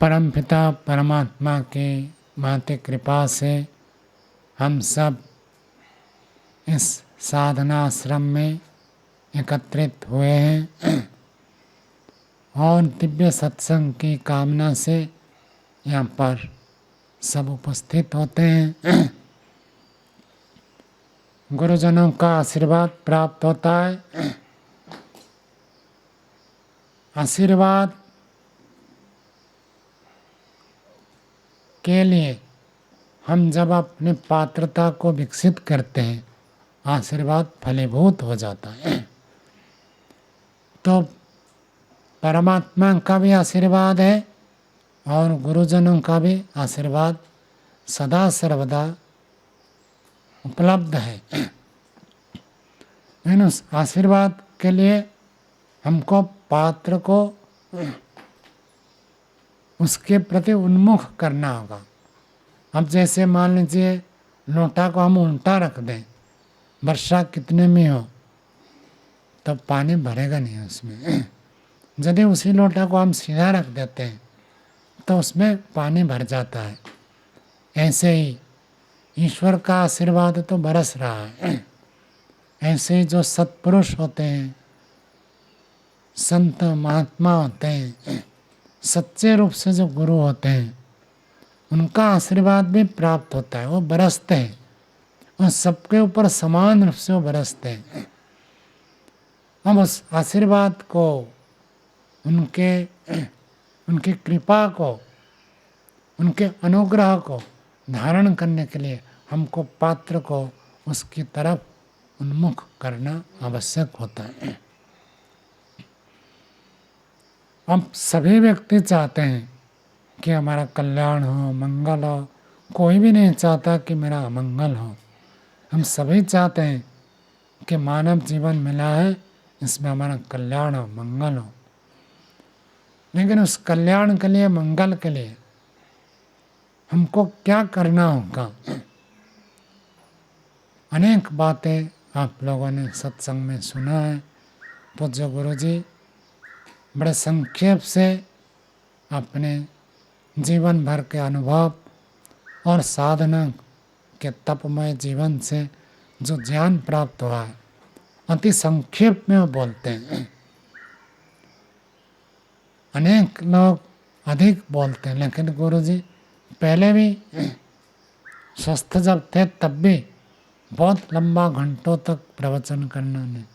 परमपिता परमात्मा की महती कृपा से हम सब इस साधना आश्रम में एकत्रित हुए हैं और दिव्य सत्संग की कामना से यहाँ पर सब उपस्थित होते हैं। गुरुजनों का आशीर्वाद प्राप्त होता है। आशीर्वाद के लिए हम जब अपनी पात्रता को विकसित करते हैं, आशीर्वाद फलीभूत हो जाता है। तो परमात्मा का भी आशीर्वाद है और गुरुजनों का भी आशीर्वाद सदा सर्वदा उपलब्ध है। लेकिन उस आशीर्वाद के लिए हमको पात्र को उसके प्रति उन्मुख करना होगा। अब जैसे मान लीजिए लोटा को हम उल्टा रख दें, वर्षा कितने में हो, तो पानी भरेगा नहीं उसमें। यदि उसी लोटा को हम सीधा रख देते हैं तो उसमें पानी भर जाता है। ऐसे ही ईश्वर का आशीर्वाद तो बरस रहा है। ऐसे ही जो सत्पुरुष होते हैं, संत महात्मा होते हैं, सच्चे रूप से जो गुरु होते हैं, उनका आशीर्वाद भी प्राप्त होता है। वो बरसते हैं और सबके ऊपर समान रूप से वो बरसते हैं। हम उस आशीर्वाद को, उनकी कृपा को, उनके अनुग्रह को धारण करने के लिए हमको पात्र को उसकी तरफ उन्मुख करना आवश्यक होता है। अब सभी व्यक्ति चाहते हैं कि हमारा कल्याण हो, मंगल हो। कोई भी नहीं चाहता कि मेरा अमंगल हो। हम सभी चाहते हैं कि मानव जीवन मिला है, इसमें हमारा कल्याण हो, मंगल हो। लेकिन उस कल्याण के लिए, मंगल के लिए हमको क्या करना होगा? अनेक बातें आप लोगों ने सत्संग में सुना है। पूज्य गुरु जी बड़े संक्षेप से अपने जीवन भर के अनुभव और साधना के तपमय जीवन से जो ज्ञान प्राप्त हुआ है, अति संक्षेप में वो बोलते हैं। अनेक लोग अधिक बोलते हैं, लेकिन गुरुजी पहले भी स्वस्थ जब थे तब भी बहुत लंबा घंटों तक प्रवचन करना ने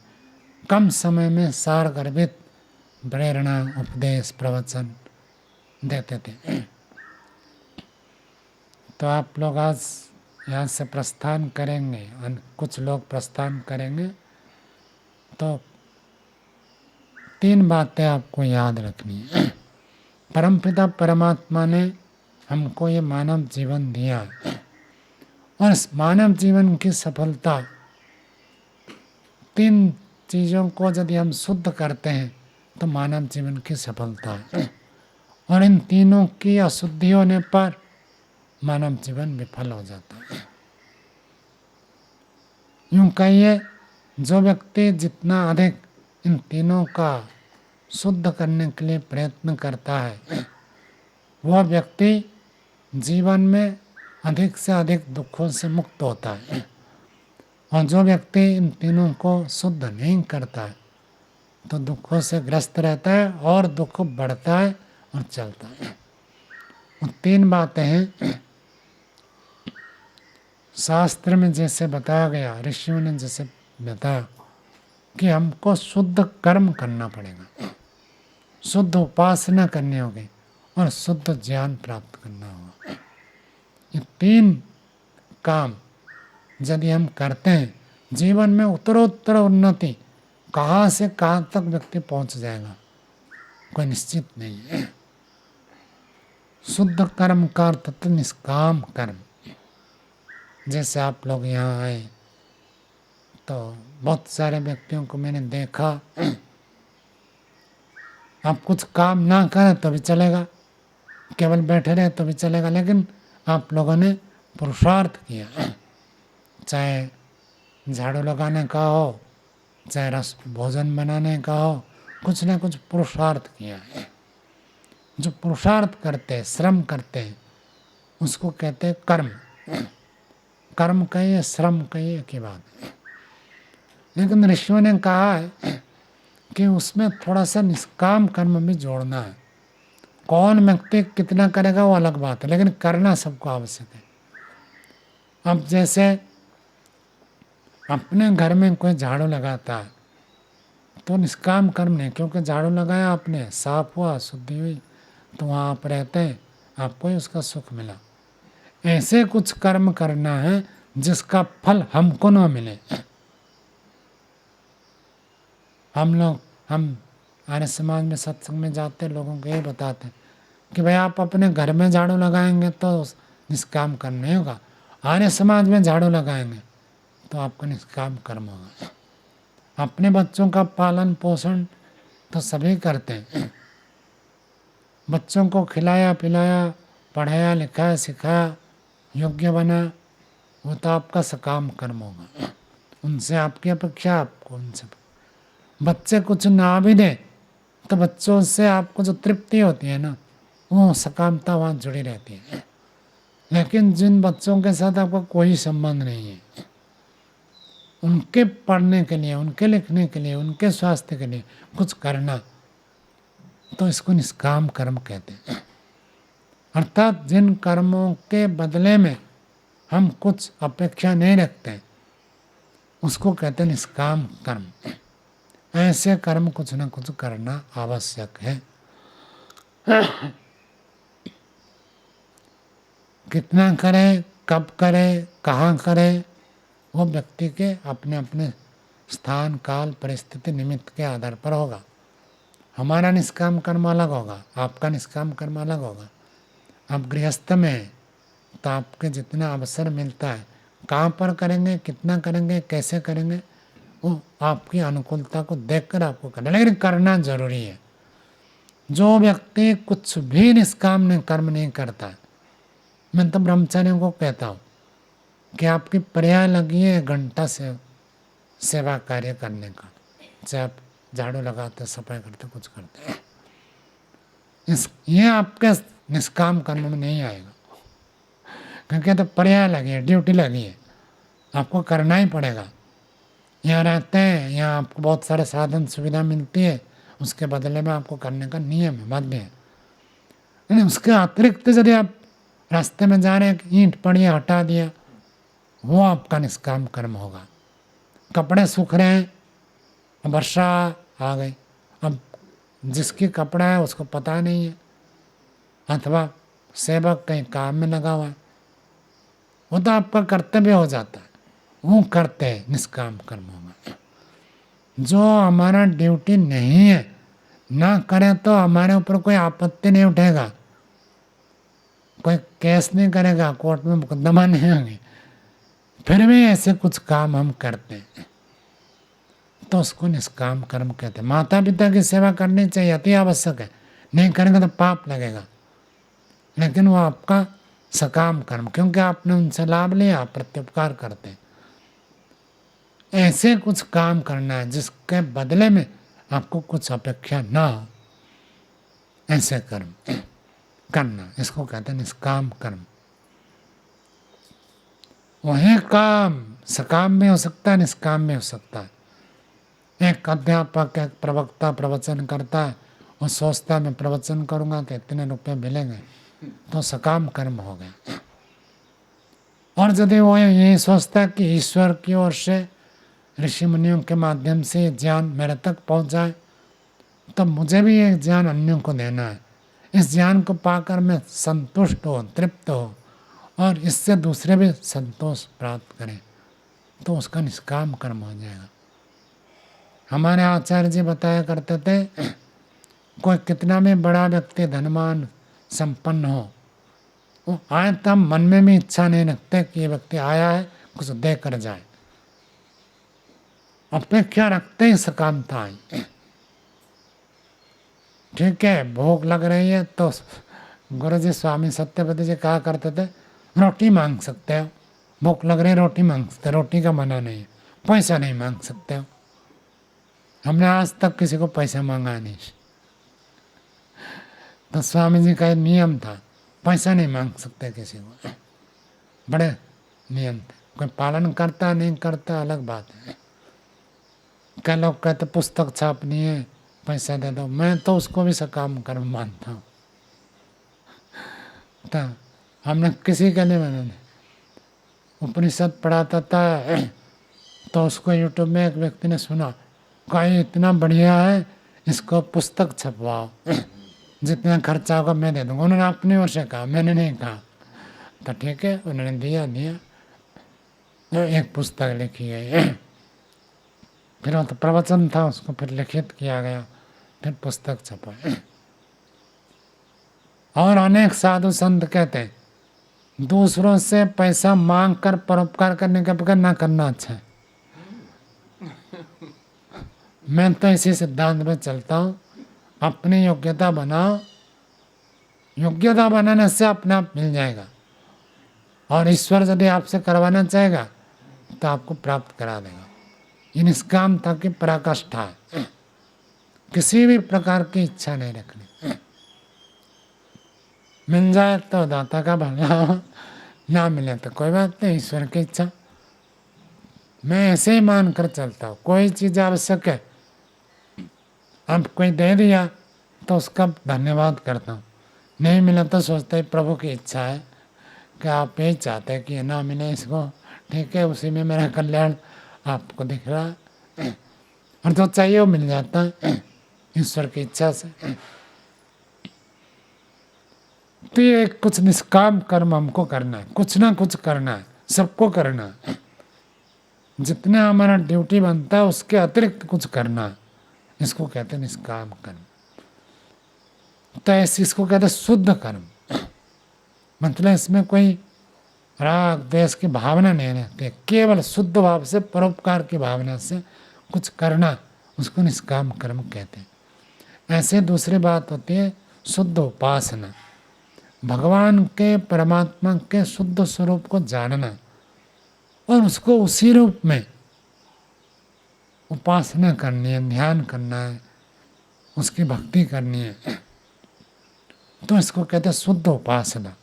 कम समय में सारगर्भित प्रेरणा, उपदेश, प्रवचन देते थे। तो आप लोग आज यहाँ से प्रस्थान करेंगे, कुछ लोग प्रस्थान करेंगे, तो 3 बातें आपको याद रखनी है। परमपिता परमात्मा ने हमको ये मानव जीवन दिया और इस मानव जीवन की सफलता 3 चीज़ों को यदि हम शुद्ध करते हैं तो मानव जीवन की सफलता है। और इन तीनों की अशुद्धि होने पर मानव जीवन विफल हो जाता है। यूँ कहिए, जो व्यक्ति जितना अधिक इन तीनों का शुद्ध करने के लिए प्रयत्न करता है, वह व्यक्ति जीवन में अधिक से अधिक दुखों से मुक्त होता है। और जो व्यक्ति इन तीनों को शुद्ध नहीं करता है तो दुखों से ग्रस्त रहता है और दुख बढ़ता है और चलता है। वो 3 बातें हैं। शास्त्र में जैसे बताया गया, ऋषियों ने जैसे बताया कि हमको शुद्ध कर्म करना पड़ेगा, शुद्ध उपासना करनी होगी और शुद्ध ज्ञान प्राप्त करना होगा। ये 3 काम यदि हम करते हैं, जीवन में उत्तरोत्तर उन्नति, कहाँ से कहाँ तक व्यक्ति पहुँच जाएगा कोई निश्चित नहीं है। शुद्ध कर्म का अर्थ तो निष्काम कर्म। जैसे आप लोग यहाँ आए तो बहुत सारे व्यक्तियों को मैंने देखा, आप कुछ काम ना करें तो भी चलेगा, केवल बैठे रहे तो भी चलेगा, लेकिन आप लोगों ने पुरुषार्थ किया। चाहे झाड़ू लगाने का हो, चाहे रस भोजन बनाने का हो, कुछ ना कुछ पुरुषार्थ किया है। जो पुरुषार्थ करते हैं, श्रम करते हैं, उसको कहते हैं कर्म। कर्म कहिए, श्रम कहिए, एक ही बात है। लेकिन ऋषियों ने कहा है कि उसमें थोड़ा सा निष्काम कर्म भी जोड़ना है। कौन व्यक्ति कितना करेगा वो अलग बात है, लेकिन करना सबको आवश्यक है। अब जैसे अपने घर में कोई झाड़ू लगाता है तो निष्काम कर्म नहीं, क्योंकि झाड़ू लगाया आपने, साफ हुआ, शुद्धि हुई, तो वहाँ आप रहते हैं, आपको ही उसका सुख मिला। ऐसे कुछ कर्म करना है जिसका फल हमको ना मिले। हम आर्य समाज में सत्संग में जाते लोगों को ये बताते कि भाई आप अपने घर में झाड़ू लगाएंगे तो निष्काम कर्म नहीं होगा, आर्य समाज में झाड़ू लगाएंगे तो आपका निष्काम कर्म होगा। अपने बच्चों का पालन पोषण तो सभी करते हैं, बच्चों को खिलाया पिलाया, पढ़ाया लिखाया सिखाया, योग्य बना, वो तो आपका सकाम कर्म होगा। उनसे आपकी अपेक्षा, आपको उनसे। बच्चे कुछ ना भी दे तो बच्चों से आपको जो तृप्ति होती है ना, वो सकामता वहाँ जुड़ी रहती है। लेकिन जिन बच्चों के साथ आपका कोई संबंध नहीं है, उनके पढ़ने के लिए, उनके लिखने के लिए, उनके स्वास्थ्य के लिए कुछ करना, तो इसको निष्काम कर्म कहते हैं। अर्थात जिन कर्मों के बदले में हम कुछ अपेक्षा नहीं रखते उसको कहते हैं निष्काम कर्म। ऐसे कर्म कुछ न कुछ करना आवश्यक है। कितना करे, कब करे, कहाँ करे, वो व्यक्ति के अपने अपने स्थान काल परिस्थिति निमित्त के आधार पर होगा। हमारा निष्काम कर्म अलग होगा, आपका निष्काम कर्म अलग होगा। आप गृहस्थ में हैं तो आपके जितना अवसर मिलता है, कहाँ पर करेंगे, कितना करेंगे, कैसे करेंगे, वो आपकी अनुकूलता को देखकर आपको करना, लेकिन करना जरूरी है। जो व्यक्ति कुछ भी निष्काम कर्म नहीं करता, मैं तो ब्रह्मचारियों को कहता हूँ कि आपकी पर्याय लगी है 1 घंटा से सेवा कार्य करने का, चाहे आप झाड़ू लगाते, सफाई करते, कुछ करते, ये आपके निष्काम कर्म में नहीं आएगा, क्योंकि तो पर्याय लगी है, ड्यूटी लगी है, आपको करना ही पड़ेगा। यहाँ रहते हैं, यहाँ आपको बहुत सारे साधन सुविधा मिलती है, उसके बदले में आपको करने का नियम है, बाध्य है। यानी उसके अतिरिक्त यदि आप रास्ते में जा रहे हैं, ईंट पड़ी है हटा दिया, वो आपका निष्काम कर्म होगा। कपड़े सूख रहे हैं, वर्षा आ गई, अब जिसकी कपड़ा है उसको पता नहीं है, अथवा सेवक कहीं काम में लगा हुआ है, वो तो आपका कर्तव्य हो जाता है, वो करते हैं, निष्काम कर्म होगा। जो हमारा ड्यूटी नहीं है, ना करें तो हमारे ऊपर कोई आपत्ति नहीं उठेगा, कोई केस नहीं करेगा, कोर्ट में मुकदमा नहीं होगी, फिर भी ऐसे कुछ काम हम करते हैं तो उसको निष्काम कर्म कहते हैं। माता पिता की सेवा करनी चाहिए, अति आवश्यक है, नहीं करेंगे तो पाप लगेगा, लेकिन वो आपका सकाम कर्म, क्योंकि आपने उनसे लाभ लिया, आप प्रत्युपकार करते हैं। ऐसे कुछ काम करना है जिसके बदले में आपको कुछ अपेक्षा ना हो, ऐसे कर्म करना, इसको कहते हैं निष्काम कर्म। वही काम सकाम में हो सकता है, निष्काम में हो सकता है। एक अध्यापक, एक प्रवक्ता प्रवचन करता है, वो सोचता है मैं प्रवचन करूंगा तो इतने रुपए मिलेंगे, तो सकाम कर्म हो गया। और यदि वो यही सोचता है कि ईश्वर की ओर से ऋषि मुनियों के माध्यम से ज्ञान मेरे तक पहुंच जाए, तो मुझे भी ये ज्ञान अन्यों को देना है, इस ज्ञान को पाकर मैं संतुष्ट हो, तृप्त हो, और इससे दूसरे भी संतोष प्राप्त करें, तो उसका निष्काम कर्म हो जाएगा। हमारे आचार्य जी बताया करते थे, कोई कितना भी बड़ा व्यक्ति धनवान संपन्न हो, वो आए तब मन में भी इच्छा नहीं रखते कि ये व्यक्ति आया है कुछ दे कर जाए, अपेक्षा रखते ही सकामता आई। ठीक है, भूख लग रही है तो गुरु जी स्वामी सत्यपति जी कहा करते थे, रोटी मांग सकते हो, भूख लग रही है रोटी मांग सकते, रोटी का मना नहीं है, पैसा नहीं मांग सकते हो। हमने आज तक किसी को पैसा मांगा नहीं, तो स्वामी जी का एक नियम था, पैसा नहीं मांग सकते किसी को, बड़े नियम थे। कोई पालन करता नहीं करता अलग बात है। कई लोग कहते पुस्तक छापनी है पैसा दे दो, मैं तो उसको भी सकाम कर्म मानता हूँ। तो हमने किसी के लिए मैंने उपनिषद पढ़ाता था, तो उसको यूट्यूब में एक व्यक्ति ने सुना, कहा इतना बढ़िया है, इसको पुस्तक छपवाओ, जितना खर्चा होगा मैं दे दूंगा। उन्होंने अपनी ओर से कहा, मैंने नहीं कहा। तो ठीक है, उन्होंने दिया एक पुस्तक लिखी गई। फिर वो तो प्रवचन था, उसको फिर लिखित किया गया, फिर पुस्तक छपा। और अनेक साधु संत कहते हैं दूसरों से पैसा मांग कर परोपकार करने के बगैर ना करना अच्छा है। मैं तो इसी सिद्धांत में चलता हूँ, अपनी योग्यता बनाओ, योग्यता बनाने से अपने आप मिल जाएगा। और ईश्वर यदि आपसे करवाना चाहेगा तो आपको प्राप्त करा देगा। ये निष्कामता की पराकाष्ठा है, किसी भी प्रकार की इच्छा नहीं रखनी। मिल जाए तो दाता का भला, ना मिले तो कोई बात नहीं, ईश्वर की इच्छा। मैं ऐसे ही मान कर चलता हूँ, कोई चीज़ आवश्यक है, अब कोई दे दिया तो उसका धन्यवाद करता हूँ, नहीं मिला तो सोचते ही प्रभु की इच्छा है कि आप यही चाहते हैं कि ये ना मिले इसको, ठीक है, उसी में मेरा कल्याण आपको दिख रहा है, और जो चाहिए वो मिल जाता है ईश्वर की इच्छा से। तो ये कुछ निष्काम कर्म हमको करना है, कुछ ना कुछ करना है, सबको करना है। जितना हमारा ड्यूटी बनता है उसके अतिरिक्त कुछ करना है, इसको कहते हैं निष्काम कर्म। तो ऐसे इसको कहते हैं शुद्ध कर्म। मतलब इसमें कोई राग द्वेष की भावना नहीं रहती, केवल शुद्ध भाव से परोपकार की भावना से कुछ करना, उसको निष्काम कर्म कहते हैं। ऐसे दूसरी बात होती है शुद्ध उपासना, भगवान के परमात्मा के शुद्ध स्वरूप को जानना और उसको उसी रूप में उपासना करनी है, ध्यान करना है, उसकी भक्ति करनी है, तो इसको कहते हैं शुद्ध उपासना।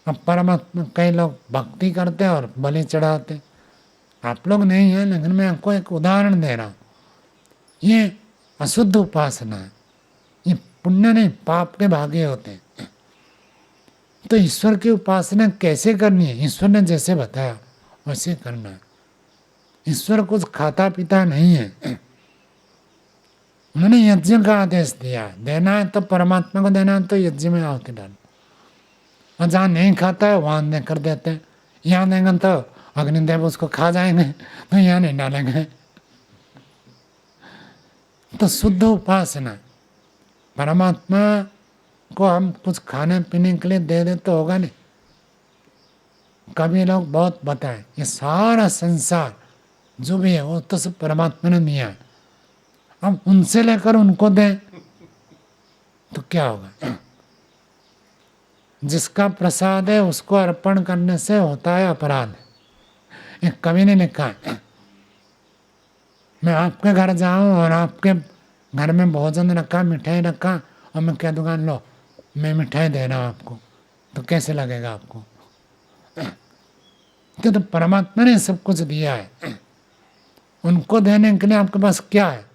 अब परमात्मा, कई लोग भक्ति करते हैं और बलि चढ़ाते, आप लोग नहीं हैं, लेकिन मैं आपको एक उदाहरण दे रहा हूँ। ये अशुद्ध उपासना है, ये पुण्य नहीं पाप के भागी होते हैं। तो ईश्वर की उपासना कैसे करनी है, ईश्वर ने जैसे बताया वैसे करना है। ईश्वर कुछ खाता पीता नहीं है, उन्होंने यज्ञ का आदेश दिया, देना है तो परमात्मा को देना है तो यज्ञ में आहुति डालो, और जहाँ नहीं खाता है वहाँ नहीं कर देते हैं। यहाँ देंगे तो अग्निदेव उसको खा जाएंगे, तो यहाँ नहीं डालेंगे। तो शुद्ध उपासना, परमात्मा को हम कुछ खाने पीने के लिए दे दे तो होगा नहीं। कभी लोग बहुत बताएं ये सारा संसार जो भी है वो तो सब परमात्मा ने दिया है, अब उनसे लेकर उनको दें तो क्या होगा। जिसका प्रसाद है उसको अर्पण करने से होता है अपराध। एक कवि ने लिखा है, मैं आपके घर जाऊं और आपके घर में भोजन रखा, मिठाई रखा, और मैं कह दूंगा लो मैं मिठाई दे रहा हूं आपको, तो कैसे लगेगा आपको। तो परमात्मा ने सब कुछ दिया है, उनको देने के लिए आपके पास क्या है।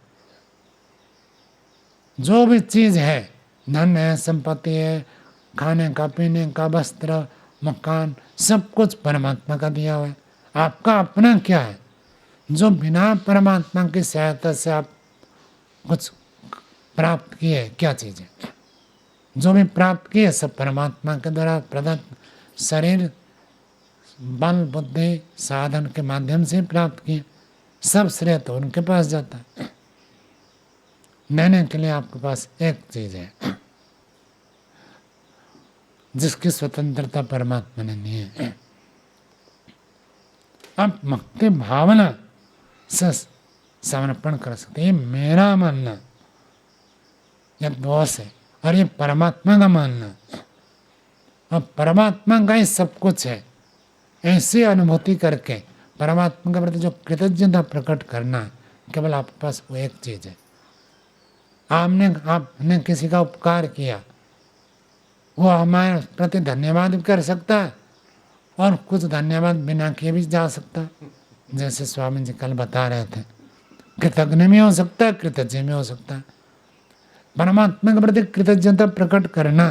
जो भी चीज है, धन है, संपत्ति है, खाने का, पीने का, वस्त्र, मकान, सब कुछ परमात्मा का दिया हुआ है। आपका अपना क्या है जो बिना परमात्मा की सहायता से आप कुछ प्राप्त किए, क्या चीज है। जो भी प्राप्त किए सब परमात्मा के द्वारा प्रदत्त शरीर, बल, बुद्धि, साधन के माध्यम से प्राप्त किए, सब श्रेय तो उनके पास जाता है। लेने के लिए आपके पास एक चीज है जिसकी स्वतंत्रता परमात्मा ने दी है। आप भक्ति भावना से समर्पण कर सकते, ये मेरा मानना, यह दोष है, और ये परमात्मा का मानना। अब परमात्मा का ही सब कुछ है, ऐसी अनुभूति करके परमात्मा के प्रति जो कृतज्ञता प्रकट करना है, केवल आपके पास वो एक चीज है। आपने किसी का उपकार किया, वो हमारे प्रति धन्यवाद भी कर सकता है और कुछ धन्यवाद बिना किए भी जा सकता है। जैसे स्वामी जी कल बता रहे थे, कृतज्ञ में हो सकता है, कृतज्ञ में हो सकता है। परमात्मा के प्रति कृतज्ञता प्रकट करना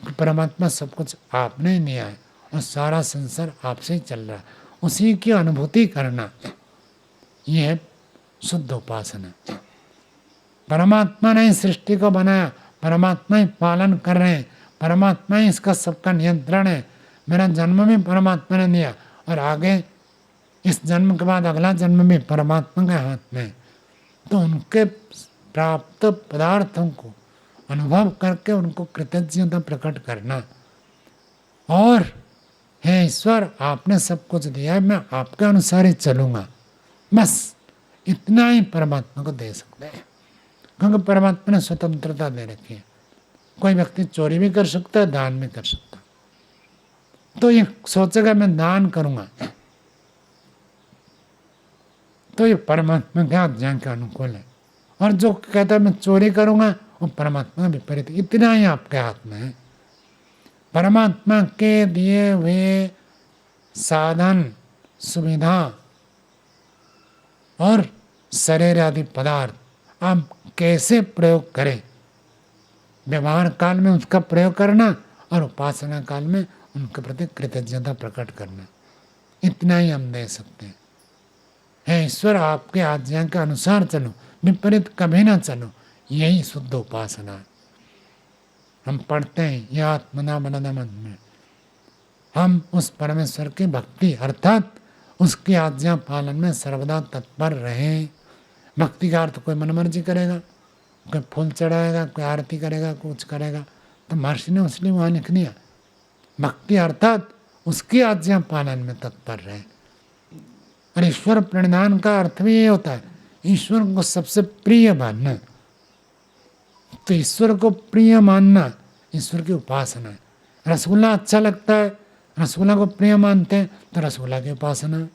कि परमात्मा सब कुछ आपने ही दिया है और सारा संसार आपसे ही चल रहा है, उसी की अनुभूति करना, ये है शुद्ध उपासना। परमात्मा ने इस सृष्टि को बनाया, परमात्मा ही पालन कर रहे हैं, परमात्मा ही इसका सबका नियंत्रण है। मेरा जन्म भी परमात्मा ने दिया और आगे इस जन्म के बाद अगला जन्म भी परमात्मा के हाथ में है। तो उनके प्राप्त पदार्थों को अनुभव करके उनको कृतज्ञता प्रकट करना और हे ईश्वर आपने सब कुछ दिया है, मैं आपके अनुसार ही चलूँगा, बस इतना ही परमात्मा को दे सकते हैं। क्योंकि परमात्मा ने स्वतंत्रता दे रखी है, कोई व्यक्ति चोरी भी कर सकता है, दान भी कर सकता है। तो ये सोचेगा मैं दान करूँगा तो ये परमात्मा के आज्ञा के अनुकूल है, और जो कहता है मैं चोरी करूँगा वो परमात्मा का विपरीत। इतना ही आपके हाथ में है। परमात्मा के दिए हुए साधन, सुविधा और शरीर आदि पदार्थ आप कैसे प्रयोग करें, व्यवहार काल में उसका प्रयोग करना और उपासना काल में उनके प्रति कृतज्ञता प्रकट करना, इतना ही हम दे सकते हैं। हे ईश्वर आपके आज्ञा के अनुसार चलो, विपरीत कभी ना चलो, यही शुद्ध उपासना है। हम पढ़ते हैं यह आत्मना बनना मन में, हम उस परमेश्वर की भक्ति अर्थात उसकी आज्ञा पालन में सर्वदा तत्पर रहें। भक्ति का अर्थ कोई मनमर्जी करेगा, कोई फूल चढ़ाएगा, कोई आरती करेगा, कुछ करेगा, तो महर्षि ने उसलिए वहाँ लिख दिया भक्ति अर्थात उसकी आज्ञा पालन में तत्पर रहे। और ईश्वर प्रणिधान का अर्थ भी ये होता है ईश्वर को सबसे प्रिय मानना। तो ईश्वर को प्रिय मानना ईश्वर की उपासना है। रसगुल्ला अच्छा लगता है, रसगुल्ला को प्रिय मानते हैं, तो रसगुल्ला की उपासना।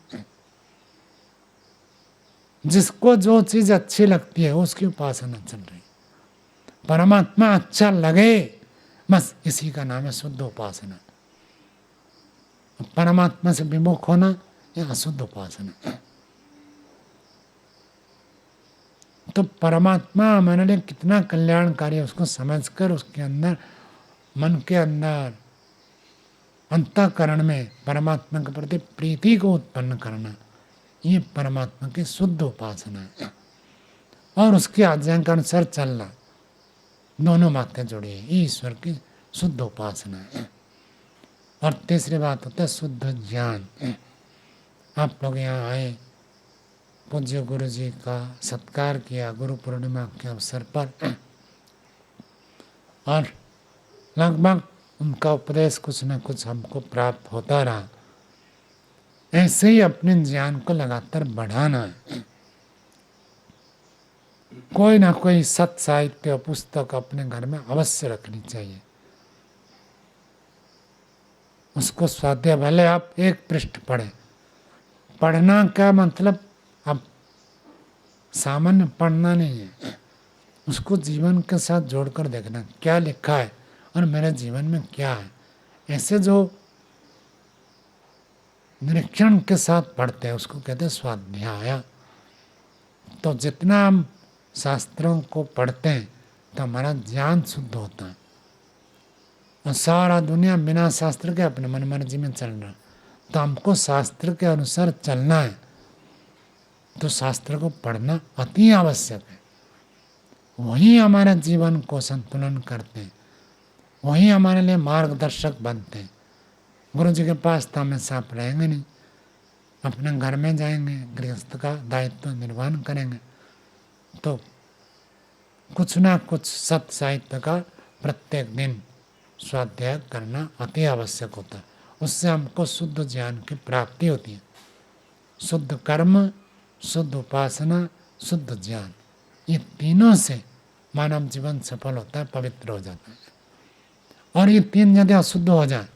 जिसको जो चीज अच्छी लगती है उसकी उपासना चल रही। परमात्मा अच्छा लगे, बस इसी का नाम है शुद्ध उपासना। परमात्मा से विमुख होना यह अशुद्ध उपासना। तो परमात्मा हमारे लिए कितना कल्याणकारी है उसको समझकर उसके अंदर, मन के अंदर, अंतःकरण में परमात्मा के प्रति प्रीति को उत्पन्न करना, ये परमात्मा की शुद्ध उपासना है। और उसकी आज्ञा के अनुसार चलना, दोनों बातें जुड़ी है, ये ईश्वर की शुद्ध उपासना है। और तीसरी बात होता है शुद्ध ज्ञान। आप लोग यहाँ आए, पूज्य गुरु जी का सत्कार किया गुरु पूर्णिमा के अवसर पर, और लगभग उनका उपदेश कुछ न कुछ हमको प्राप्त होता रहा। ऐसे ही अपने ज्ञान को लगातार बढ़ाना है। कोई ना कोई सत साहित्य पुस्तक अपने घर में अवश्य रखनी चाहिए। उसको स्वाध्याय, भले आप एक पृष्ठ पढ़ें। पढ़ना क्या मतलब, अब सामान्य पढ़ना नहीं है, उसको जीवन के साथ जोड़कर देखना क्या लिखा है और मेरे जीवन में क्या है। ऐसे जो निरीक्षण के साथ पढ़ते हैं उसको कहते हैं स्वाध्याय। तो जितना हम शास्त्रों को पढ़ते हैं तो हमारा ज्ञान शुद्ध होता है। और सारा दुनिया बिना शास्त्र के अपने मन मर्जी में चल रहा, तो हमको शास्त्र के अनुसार चलना है। तो शास्त्र को पढ़ना अति आवश्यक है। वही हमारे जीवन को संतुलन करते हैं, वही हमारे लिए मार्गदर्शक बनते हैं। गुरु जी के पास तो हमेशा आप रहेंगे नहीं, अपने घर में जाएंगे, गृहस्थ का दायित्व निर्वहन करेंगे, तो कुछ ना कुछ सत साहित्य का प्रत्येक दिन स्वाध्याय करना अति आवश्यक होता है। उससे हमको शुद्ध ज्ञान की प्राप्ति होती है। शुद्ध कर्म, शुद्ध उपासना, शुद्ध ज्ञान, ये तीनों से मानव जीवन सफल होता है, पवित्र हो जाता है। और ये तीन यदि अशुद्ध हो जाए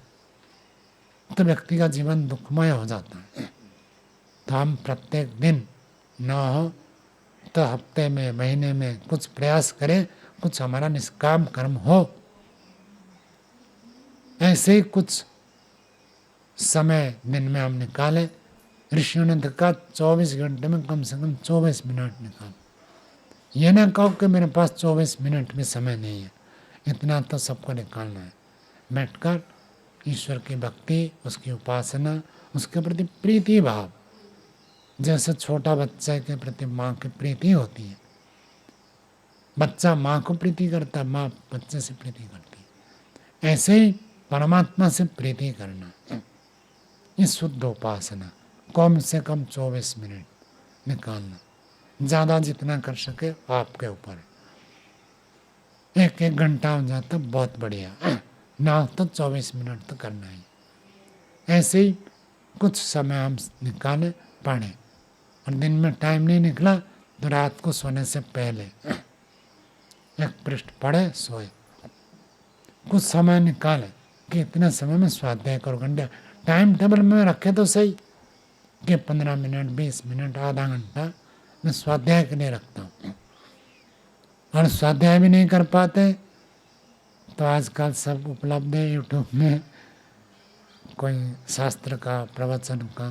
तो व्यक्ति का जीवन दुखमय हो जाता है। तो हम प्रत्येक दिन न हो तो हफ्ते में, महीने में कुछ प्रयास करें, कुछ हमारा निष्काम कर्म हो। ऐसे ही कुछ समय दिन में हम निकालें। ऋषियों ने तो कहा 24 घंटे में कम से कम 24 मिनट निकाल। ये ना कहो कि मेरे पास 24 मिनट में समय नहीं है, इतना तो सबको निकालना है। बैठकर ईश्वर की भक्ति, उसकी उपासना, उसके प्रति प्रीति भाव, जैसे छोटा बच्चा के प्रति माँ की प्रीति होती है, बच्चा माँ को प्रीति करता है, माँ बच्चे से प्रीति करती है, ऐसे ही परमात्मा से प्रीति करना, ये शुद्ध उपासना। कम से कम 24 मिनट निकालना, ज़्यादा जितना कर सके आपके ऊपर। 1-1 घंटा हो जाता बहुत बढ़िया, ना तो 24 मिनट तो करना ही। ऐसे ही कुछ समय हम निकालें, पढ़ें, और दिन में टाइम नहीं निकला तो रात को सोने से पहले 1 पृष्ठ पढ़े, सोए। कुछ समय निकालें कि इतने समय में स्वाध्याय करो, घंटे टाइम टेबल में रखे तो सही कि 15 मिनट, 20 मिनट, आधा घंटा मैं स्वाध्याय के लिए रखता हूँ। और स्वाध्याय भी नहीं कर पाते तो आजकल सब उपलब्ध है यूट्यूब में, कोई शास्त्र का, प्रवचन का,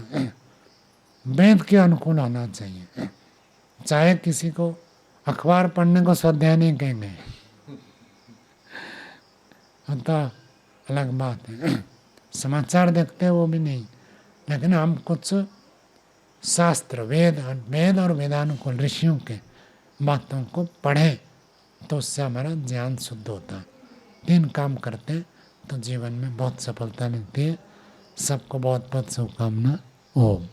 वेद के अनुकूल होना चाहिए। चाहे किसी को अखबार पढ़ने को स्वाध्याय नहीं कहेंगे, तो अलग बात है। समाचार देखते हैं वो भी नहीं, लेकिन हम कुछ शास्त्र, वेद और वेदानुकूल ऋषियों के बातों को पढ़ें तो उससे हमारा ज्ञान शुद्ध होता है। 3 काम करते हैं तो जीवन में बहुत सफलता मिलती है। सबको बहुत बहुत शुभकामना। ओम।